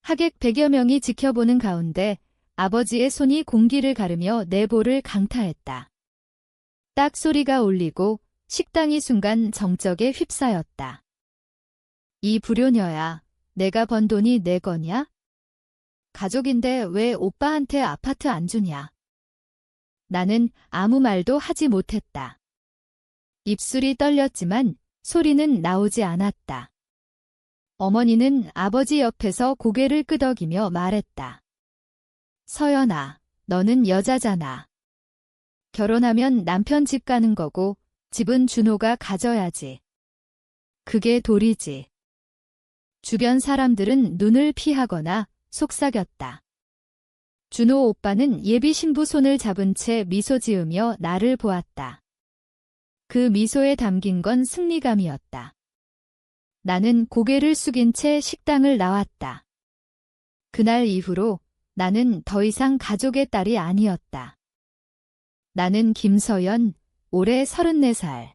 하객 100여 명이 지켜보는 가운데 아버지의 손이 공기를 가르며 내 볼을 강타했다. 딱 소리가 울리고 식당이 순간 정적에 휩싸였다. 이 불효녀야, 내가 번 돈이 내 거냐? 가족인데 왜 오빠한테 아파트 안 주냐? 나는 아무 말도 하지 못했다. 입술이 떨렸지만 소리는 나오지 않았다. 어머니는 아버지 옆에서 고개를 끄덕이며 말했다. 서연아, 너는 여자잖아. 결혼하면 남편 집 가는 거고 집은 준호가 가져야지. 그게 도리지. 주변 사람들은 눈을 피하거나 속삭였다. 준호 오빠는 예비 신부 손을 잡은 채 미소 지으며 나를 보았다. 그 미소에 담긴 건 승리감이었다. 나는 고개를 숙인 채 식당을 나왔다. 그날 이후로 나는 더 이상 가족의 딸이 아니었다. 나는 김서연, 올해 34살.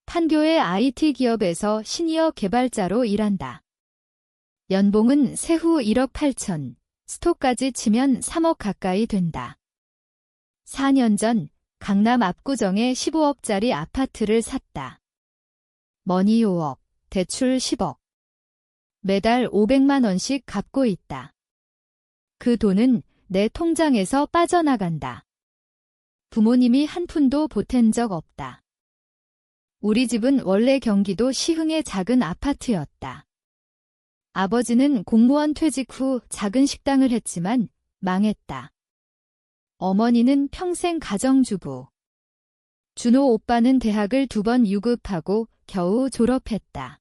판교의 IT 기업에서 시니어 개발자로 일한다. 연봉은 세후 1억 8천, 스토까지 치면 3억 가까이 된다. 4년 전 강남 압구정에 15억짜리 아파트를 샀다. 머니 5억, 대출 10억. 매달 500만 원씩 갚고 있다. 그 돈은 내 통장에서 빠져나간다. 부모님이 한 푼도 보탠 적 없다. 우리 집은 원래 경기도 시흥의 작은 아파트였다. 아버지는 공무원 퇴직 후 작은 식당을 했지만 망했다. 어머니는 평생 가정주부. 준호 오빠는 대학을 2번 유급하고 겨우 졸업했다.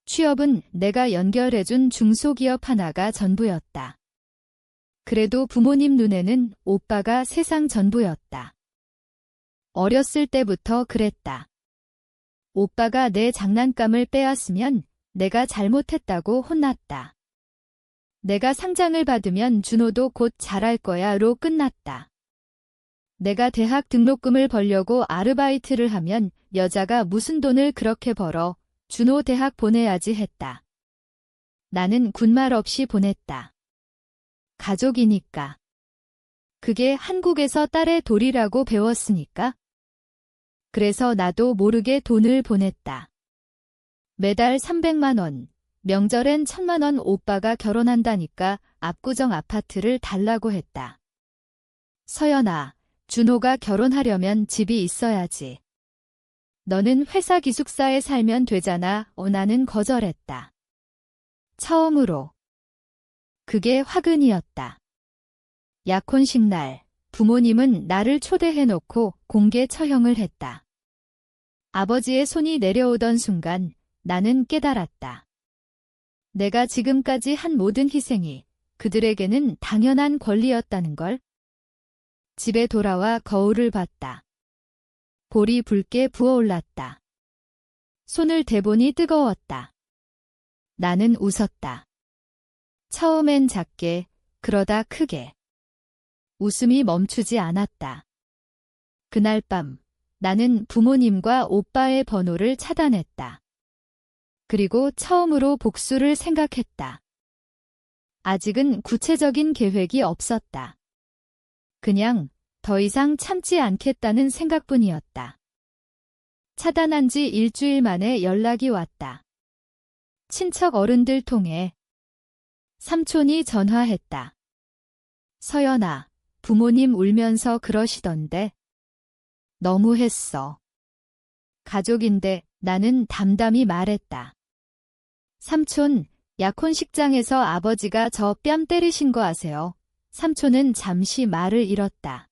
취업은 내가 연결해준 중소기업 하나가 전부였다. 그래도 부모님 눈에는 오빠가 세상 전부였다. 어렸을 때부터 그랬다. 오빠가 내 장난감을 빼앗으면 내가 잘못했다고 혼났다. 내가 상장을 받으면 준호도 곧 잘할 거야로 끝났다. 내가 대학 등록금을 벌려고 아르바이트를 하면 여자가 무슨 돈을 그렇게 벌어 준호 대학 보내야지 했다. 나는 군말 없이 보냈다. 가족이니까. 그게 한국에서 딸의 도리라고 배웠으니까. 그래서 나도 모르게 돈을 보냈다. 매달 300만 원, 명절엔 1000만 원. 오빠가 결혼한다니까 압구정 아파트를 달라고 했다. 서연아, 준호가 결혼하려면 집이 있어야지. 너는 회사 기숙사에 살면 되잖아. 나는 거절했다. 처음으로. 그게 화근이었다. 약혼식 날, 부모님은 나를 초대해놓고 공개 처형을 했다. 아버지의 손이 내려오던 순간 나는 깨달았다. 내가 지금까지 한 모든 희생이 그들에게는 당연한 권리였다는 걸. 집에 돌아와 거울을 봤다. 볼이 붉게 부어올랐다. 손을 대보니 뜨거웠다. 나는 웃었다. 처음엔 작게, 그러다 크게. 웃음이 멈추지 않았다. 그날 밤, 나는 부모님과 오빠의 번호를 차단했다. 그리고 처음으로 복수를 생각했다. 아직은 구체적인 계획이 없었다. 그냥 더 이상 참지 않겠다는 생각뿐이었다. 차단한 지 일주일 만에 연락이 왔다. 친척 어른들 통해. 삼촌이 전화했다. 서연아, 부모님 울면서 그러시던데. 너무했어. 가족인데 나는 담담히 말했다. 삼촌, 약혼식장에서 아버지가 저 뺨 때리신 거 아세요? 삼촌은 잠시 말을 잃었다.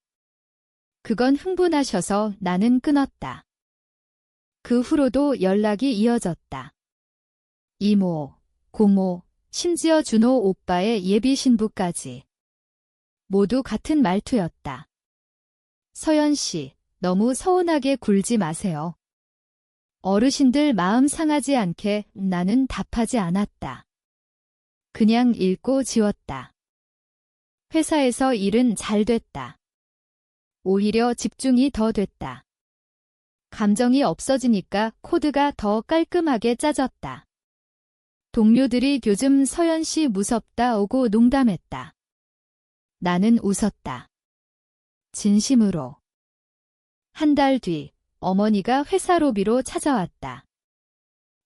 그건 흥분하셔서 나는 끊었다. 그 후로도 연락이 이어졌다. 이모, 고모, 심지어 준호 오빠의 예비 신부까지. 모두 같은 말투였다. 서연 씨, 너무 서운하게 굴지 마세요. 어르신들 마음 상하지 않게. 나는 답하지 않았다. 그냥 읽고 지웠다. 회사에서 일은 잘 됐다. 오히려 집중이 더 됐다. 감정이 없어지니까 코드가 더 깔끔하게 짜졌다. 동료들이 요즘 서연 씨 무섭다 오고 농담했다. 나는 웃었다. 진심으로. 한 달 뒤 어머니가 회사 로비로 찾아왔다.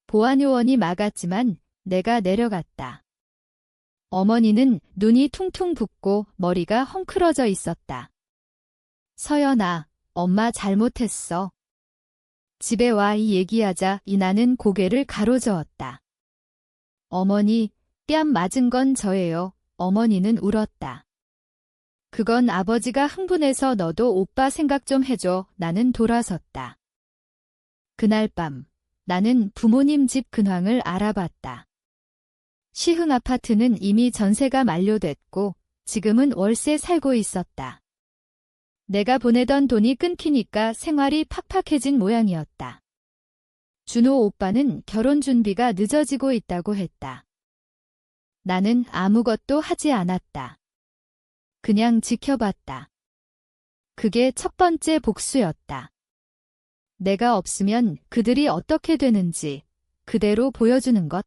보안요원이 막았지만 내가 내려갔다. 어머니는 눈이 퉁퉁 붓고 머리가 헝클어져 있었다. 서연아, 엄마 잘못했어. 집에 와 이 얘기하자. 나는 고개를 가로저었다. 어머니, 뺨 맞은 건 저예요. 어머니는 울었다. 그건 아버지가 흥분해서 너도 오빠 생각 좀 해줘. 나는 돌아섰다. 그날 밤, 나는 부모님 집 근황을 알아봤다. 시흥 아파트는 이미 전세가 만료됐고 지금은 월세 살고 있었다. 내가 보내던 돈이 끊기니까 생활이 팍팍해진 모양이었다. 준호 오빠는 결혼 준비가 늦어지고 있다고 했다. 나는 아무것도 하지 않았다. 그냥 지켜봤다. 그게 첫 번째 복수였다. 내가 없으면 그들이 어떻게 되는지 그대로 보여주는 것.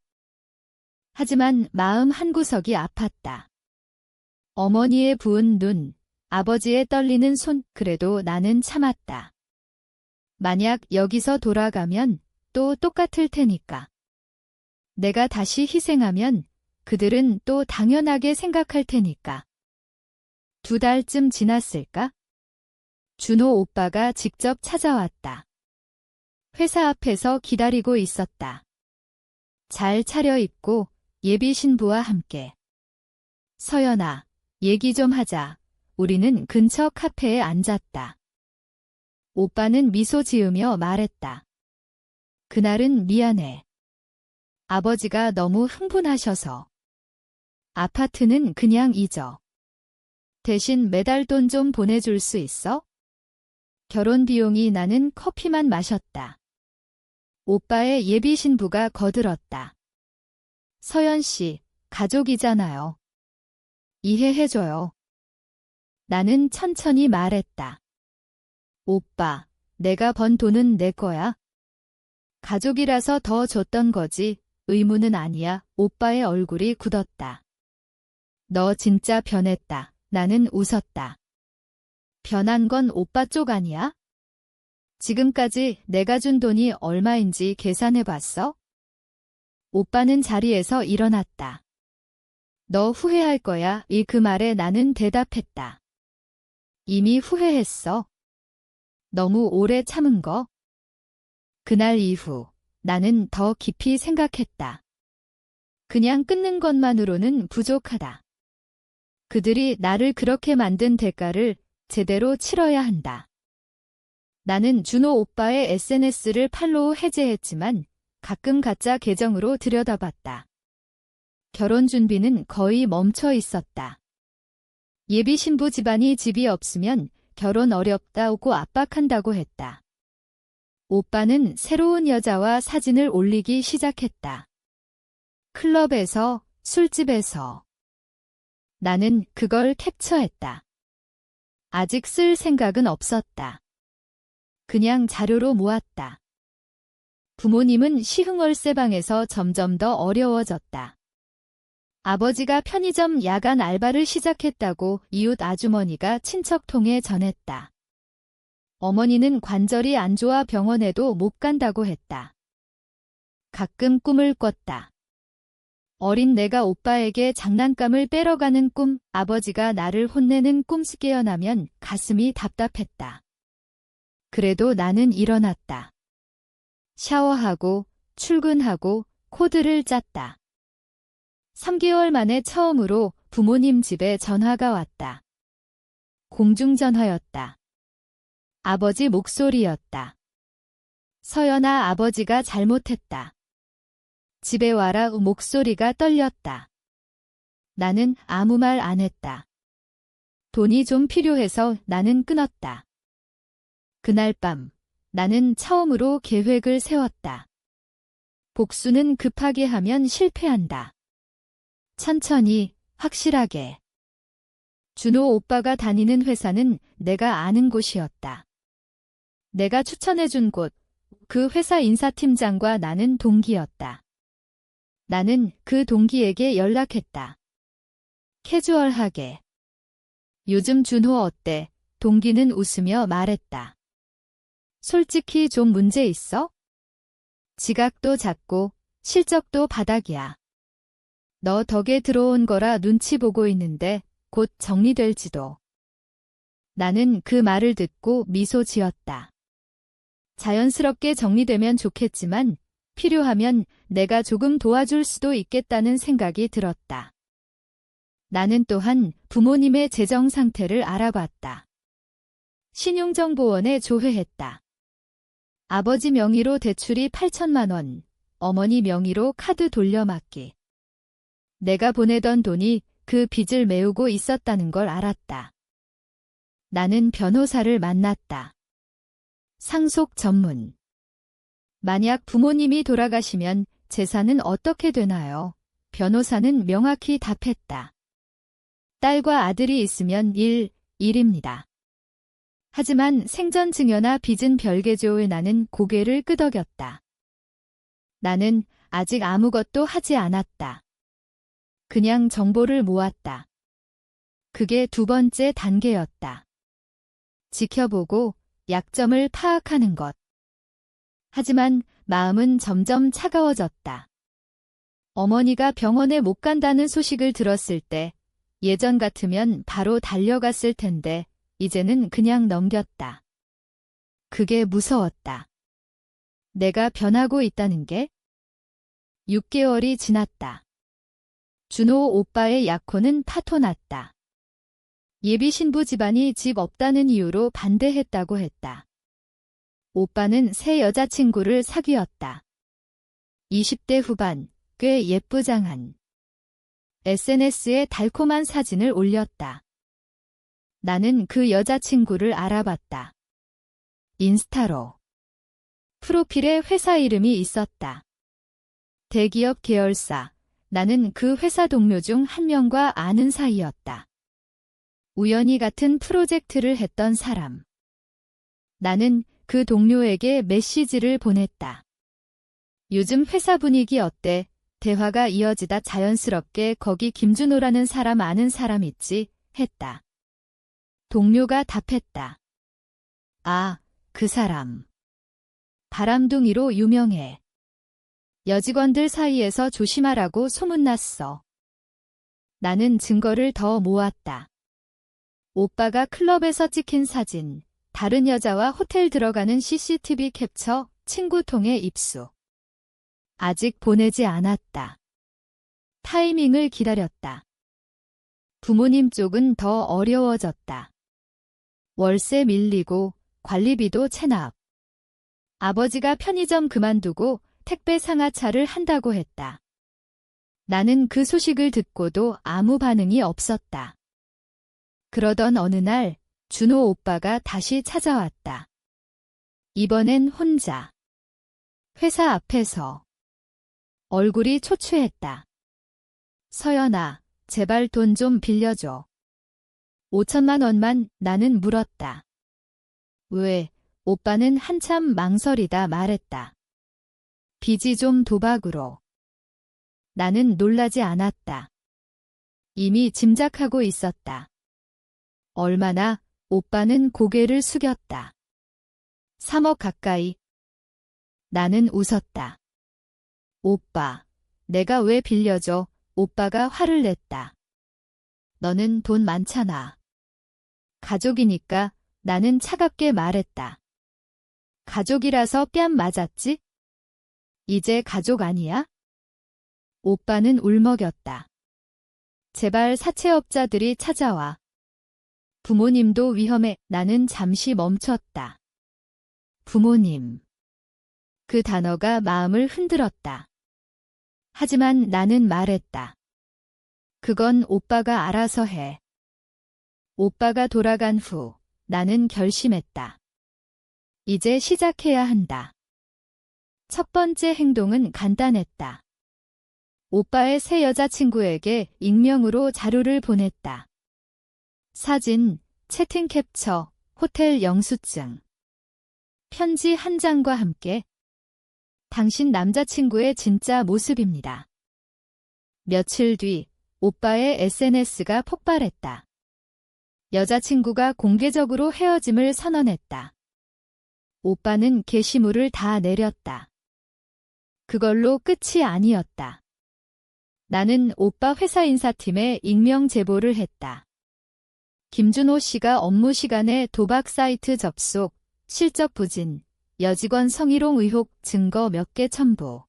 하지만 마음 한구석이 아팠다. 어머니의 부은 눈, 아버지의 떨리는 손, 그래도 나는 참았다. 만약 여기서 돌아가면 또 똑같을 테니까. 내가 다시 희생하면 그들은 또 당연하게 생각할 테니까. 2달쯤 지났을까? 준호 오빠가 직접 찾아왔다. 회사 앞에서 기다리고 있었다. 잘 차려입고 예비 신부와 함께. 서연아, 얘기 좀 하자. 우리는 근처 카페에 앉았다. 오빠는 미소 지으며 말했다. 그날은 미안해. 아버지가 너무 흥분하셔서. 아파트는 그냥 잊어. 대신 매달 돈 좀 보내줄 수 있어? 결혼 비용이 나는 커피만 마셨다. 오빠의 예비 신부가 거들었다. 서연 씨, 가족이잖아요. 이해해줘요. 나는 천천히 말했다. 오빠, 내가 번 돈은 내 거야. 가족이라서 더 줬던 거지, 의무는 아니야. 오빠의 얼굴이 굳었다. 너 진짜 변했다. 나는 웃었다. 변한 건 오빠 쪽 아니야? 지금까지 내가 준 돈이 얼마인지 계산해봤어? 오빠는 자리에서 일어났다. 너 후회할 거야. 그 말에 나는 대답했다. 이미 후회했어. 너무 오래 참은 거. 그날 이후 나는 더 깊이 생각했다. 그냥 끊는 것만으로는 부족하다. 그들이 나를 그렇게 만든 대가를 제대로 치러야 한다. 나는 준호 오빠의 SNS를 팔로우 해제했지만 가끔 가짜 계정으로 들여다봤다. 결혼 준비는 거의 멈춰 있었다. 예비 신부 집안이 집이 없으면 결혼 어렵다고 압박한다고 했다. 오빠는 새로운 여자와 사진을 올리기 시작했다. 클럽에서, 술집에서. 나는 그걸 캡처했다. 아직 쓸 생각은 없었다. 그냥 자료로 모았다. 부모님은 시흥월세방에서 점점 더 어려워졌다. 아버지가 편의점 야간 알바를 시작했다고 이웃 아주머니가 친척통에 전했다. 어머니는 관절이 안 좋아 병원에도 못 간다고 했다. 가끔 꿈을 꿨다. 어린 내가 오빠에게 장난감을 빼러가는 꿈, 아버지가 나를 혼내는 꿈. 깨어나면 가슴이 답답했다. 그래도 나는 일어났다. 샤워하고 출근하고 코드를 짰다. 3개월 만에 처음으로 부모님 집에 전화가 왔다. 공중전화였다. 아버지 목소리였다. 서연아, 아버지가 잘못했다. 집에 와라. 목소리가 떨렸다. 나는 아무 말 안 했다. 돈이 좀 필요해서 나는 끊었다. 그날 밤 나는 처음으로 계획을 세웠다. 복수는 급하게 하면 실패한다. 천천히, 확실하게. 준호 오빠가 다니는 회사는 내가 아는 곳이었다. 내가 추천해준 곳, 그 회사 인사팀장과 나는 동기였다. 나는 그 동기에게 연락했다. 캐주얼하게. 요즘 준호 어때? 동기는 웃으며 말했다. 솔직히 좀 문제 있어? 지각도 잦고 실적도 바닥이야. 너 덕에 들어온 거라 눈치 보고 있는데 곧 정리될지도. 나는 그 말을 듣고 미소 지었다. 자연스럽게 정리되면 좋겠지만 필요하면 내가 조금 도와줄 수도 있겠다는 생각이 들었다. 나는 또한 부모님의 재정 상태를 알아봤다. 신용정보원에 조회했다. 아버지 명의로 대출이 8천만 원, 어머니 명의로 카드 돌려막기. 내가 보내던 돈이 그 빚을 메우고 있었다는 걸 알았다. 나는 변호사를 만났다. 상속 전문. 만약 부모님이 돌아가시면 재산은 어떻게 되나요? 변호사는 명확히 답했다. 딸과 아들이 있으면 1입니다. 하지만 생전 증여나 빚은 별개죠. 나는 고개를 끄덕였다. 나는 아직 아무것도 하지 않았다. 그냥 정보를 모았다. 그게 두 번째 단계였다. 지켜보고 약점을 파악하는 것. 하지만 마음은 점점 차가워졌다. 어머니가 병원에 못 간다는 소식을 들었을 때 예전 같으면 바로 달려갔을 텐데 이제는 그냥 넘겼다. 그게 무서웠다. 내가 변하고 있다는 게? 6개월이 지났다. 준호 오빠의 약혼은 파토났다. 예비 신부 집안이 집 없다는 이유로 반대했다고 했다. 오빠는 새 여자친구를 사귀었다. 20대 후반, 꽤 예쁘장한. SNS에 달콤한 사진을 올렸다. 나는 그 여자친구를 알아봤다. 인스타로. 프로필에 회사 이름이 있었다. 대기업 계열사. 나는 그 회사 동료 중 한 명과 아는 사이였다. 우연히 같은 프로젝트를 했던 사람. 나는 그 동료에게 메시지를 보냈다. 요즘 회사 분위기 어때? 대화가 이어지다 자연스럽게 거기 김준호라는 사람 아는 사람 있지? 했다. 동료가 답했다. 아, 그 사람. 바람둥이로 유명해. 여직원들 사이에서 조심하라고 소문났어. 나는 증거를 더 모았다. 오빠가 클럽에서 찍힌 사진, 다른 여자와 호텔 들어가는 CCTV 캡처, 친구 통해 입수. 아직 보내지 않았다. 타이밍을 기다렸다. 부모님 쪽은 더 어려워졌다. 월세 밀리고 관리비도 체납. 아버지가 편의점 그만두고 택배 상하차를 한다고 했다. 나는 그 소식을 듣고도 아무 반응이 없었다. 그러던 어느 날 준호 오빠가 다시 찾아왔다. 이번엔 혼자. 회사 앞에서. 얼굴이 초췌했다. 서연아, 제발 돈 좀 빌려줘. 5천만 원만. 나는 물었다. 왜? 오빠는 한참 망설이다 말했다. 빚이 좀 도박으로. 나는 놀라지 않았다. 이미 짐작하고 있었다. 얼마나? 오빠는 고개를 숙였다. 3억 가까이. 나는 웃었다. 오빠, 내가 왜 빌려줘? 오빠가 화를 냈다. 너는 돈 많잖아. 가족이니까. 나는 차갑게 말했다. 가족이라서 뺨 맞았지? 이제 가족 아니야? 오빠는 울먹였다. 제발 사채업자들이 찾아와. 부모님도 위험해. 나는 잠시 멈췄다. 부모님. 그 단어가 마음을 흔들었다. 하지만 나는 말했다. 그건 오빠가 알아서 해. 오빠가 돌아간 후 나는 결심했다. 이제 시작해야 한다. 첫 번째 행동은 간단했다. 오빠의 새 여자친구에게 익명으로 자료를 보냈다. 사진, 채팅 캡처, 호텔 영수증. 편지 한 장과 함께 당신 남자친구의 진짜 모습입니다. 며칠 뒤 오빠의 SNS가 폭발했다. 여자친구가 공개적으로 헤어짐을 선언했다. 오빠는 게시물을 다 내렸다. 그걸로 끝이 아니었다. 나는 오빠 회사 인사팀에 익명 제보를 했다. 김준호 씨가 업무 시간에 도박 사이트 접속, 실적 부진, 여직원 성희롱 의혹 증거 몇 개 첨부.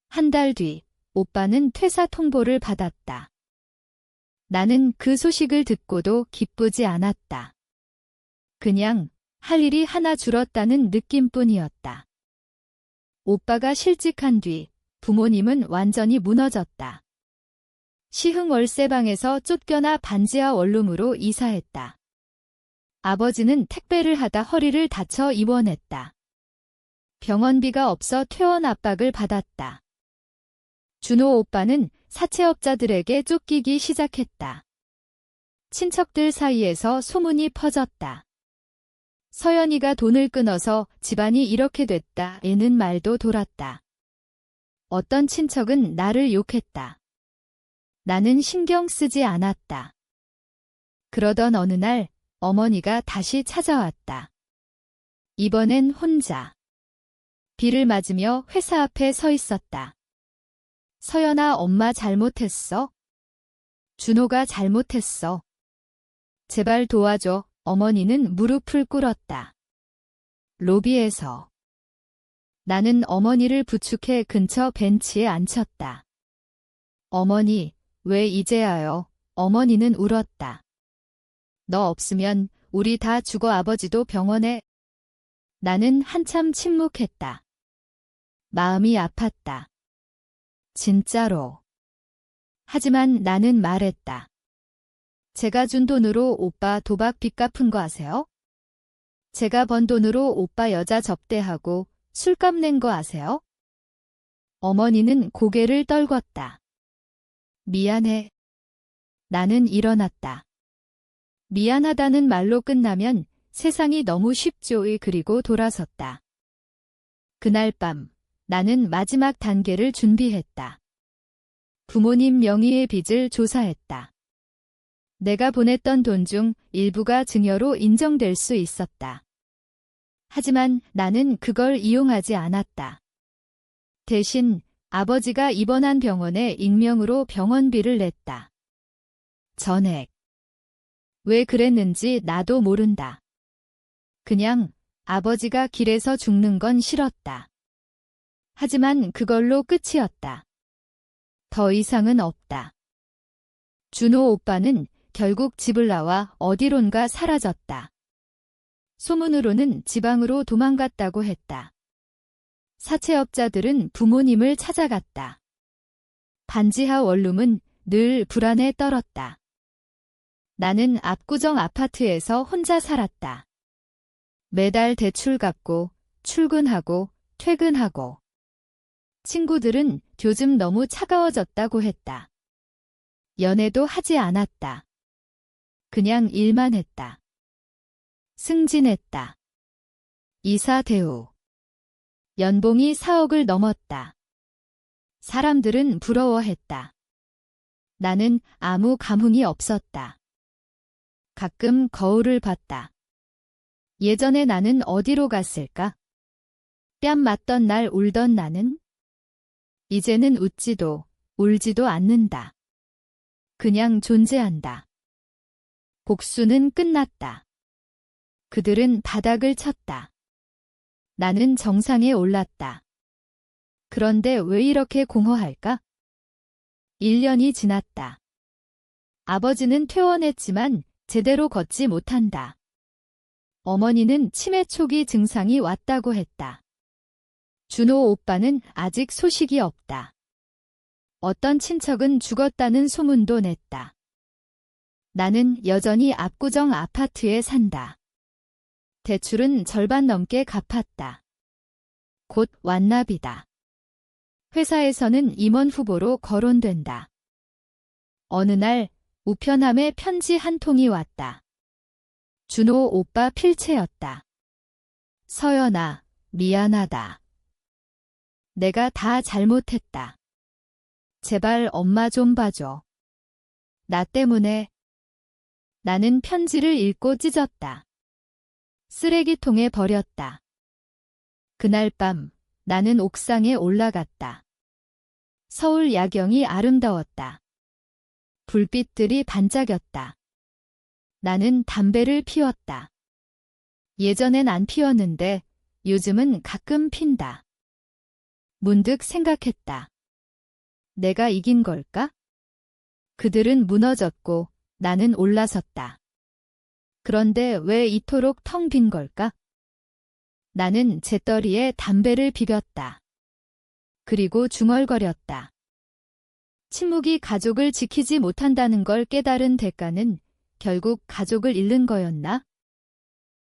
한 달 뒤 오빠는 퇴사 통보를 받았다. 나는 그 소식을 듣고도 기쁘지 않았다. 그냥 할 일이 하나 줄었다는 느낌뿐이었다. 오빠가 실직한 뒤 부모님은 완전히 무너졌다. 시흥 월세방에서 쫓겨나 반지하 원룸으로 이사했다. 아버지는 택배를 하다 허리를 다쳐 입원했다. 병원비가 없어 퇴원 압박을 받았다. 준호 오빠는 사채업자들에게 쫓기기 시작했다. 친척들 사이에서 소문이 퍼졌다. 서연이가 돈을 끊어서 집안이 이렇게 됐다에는 말도 돌았다. 어떤 친척은 나를 욕했다. 나는 신경 쓰지 않았다. 그러던 어느 날 어머니가 다시 찾아왔다. 이번엔 혼자. 비를 맞으며 회사 앞에 서 있었다. 서연아, 엄마 잘못했어? 준호가 잘못했어. 제발 도와줘. 어머니는 무릎을 꿇었다. 로비에서. 나는 어머니를 부축해 근처 벤치에 앉혔다. 어머니, 왜 이제야요? 어머니는 울었다. 너 없으면 우리 다 죽어. 아버지도 병원에. 나는 한참 침묵했다. 마음이 아팠다. 진짜로. 하지만 나는 말했다. 제가 준 돈으로 오빠 도박 빚 갚은 거 아세요? 제가 번 돈으로 오빠 여자 접대하고 술값 낸 거 아세요? 어머니는 고개를 떨궜다. 미안해. 나는 일어났다. 미안하다는 말로 끝나면 세상이 너무 쉽죠. 그리고 돌아섰다. 그날 밤 나는 마지막 단계를 준비했다. 부모님 명의의 빚을 조사했다. 내가 보냈던 돈 중 일부가 증여로 인정될 수 있었다. 하지만 나는 그걸 이용하지 않았다. 대신 아버지가 입원한 병원에 익명으로 병원비를 냈다. 전액. 왜 그랬는지 나도 모른다. 그냥 아버지가 길에서 죽는 건 싫었다. 하지만 그걸로 끝이었다. 더 이상은 없다. 준호 오빠는 결국 집을 나와 어디론가 사라졌다. 소문으로는 지방으로 도망갔다고 했다. 사채업자들은 부모님을 찾아갔다. 반지하 원룸은 늘 불안에 떨었다. 나는 압구정 아파트에서 혼자 살았다. 매달 대출 갚고 출근하고 퇴근하고. 친구들은 요즘 너무 차가워졌다고 했다. 연애도 하지 않았다. 그냥 일만 했다. 승진했다. 이사 대우. 연봉이 4억을 넘었다. 사람들은 부러워했다. 나는 아무 감흥이 없었다. 가끔 거울을 봤다. 예전에 나는 어디로 갔을까? 뺨 맞던 날 울던 나는? 이제는 웃지도 울지도 않는다. 그냥 존재한다. 복수는 끝났다. 그들은 바닥을 쳤다. 나는 정상에 올랐다. 그런데 왜 이렇게 공허할까? 1년이 지났다. 아버지는 퇴원했지만 제대로 걷지 못한다. 어머니는 치매 초기 증상이 왔다고 했다. 준호 오빠는 아직 소식이 없다. 어떤 친척은 죽었다는 소문도 냈다. 나는 여전히 압구정 아파트에 산다. 대출은 절반 넘게 갚았다. 곧 완납이다. 회사에서는 임원 후보로 거론된다. 어느 날 우편함에 편지 한 통이 왔다. 준호 오빠 필체였다. 서연아, 미안하다. 내가 다 잘못했다. 제발 엄마 좀 봐줘. 나 때문에. 나는 편지를 읽고 찢었다. 쓰레기통에 버렸다. 그날 밤 나는 옥상에 올라갔다. 서울 야경이 아름다웠다. 불빛들이 반짝였다. 나는 담배를 피웠다. 예전엔 안 피웠는데 요즘은 가끔 핀다. 문득 생각했다. 내가 이긴 걸까? 그들은 무너졌고 나는 올라섰다. 그런데 왜 이토록 텅 빈 걸까? 나는 재떨이에 담배를 비볐다. 그리고 중얼거렸다. 침묵이 가족을 지키지 못한다는 걸 깨달은 대가는 결국 가족을 잃는 거였나?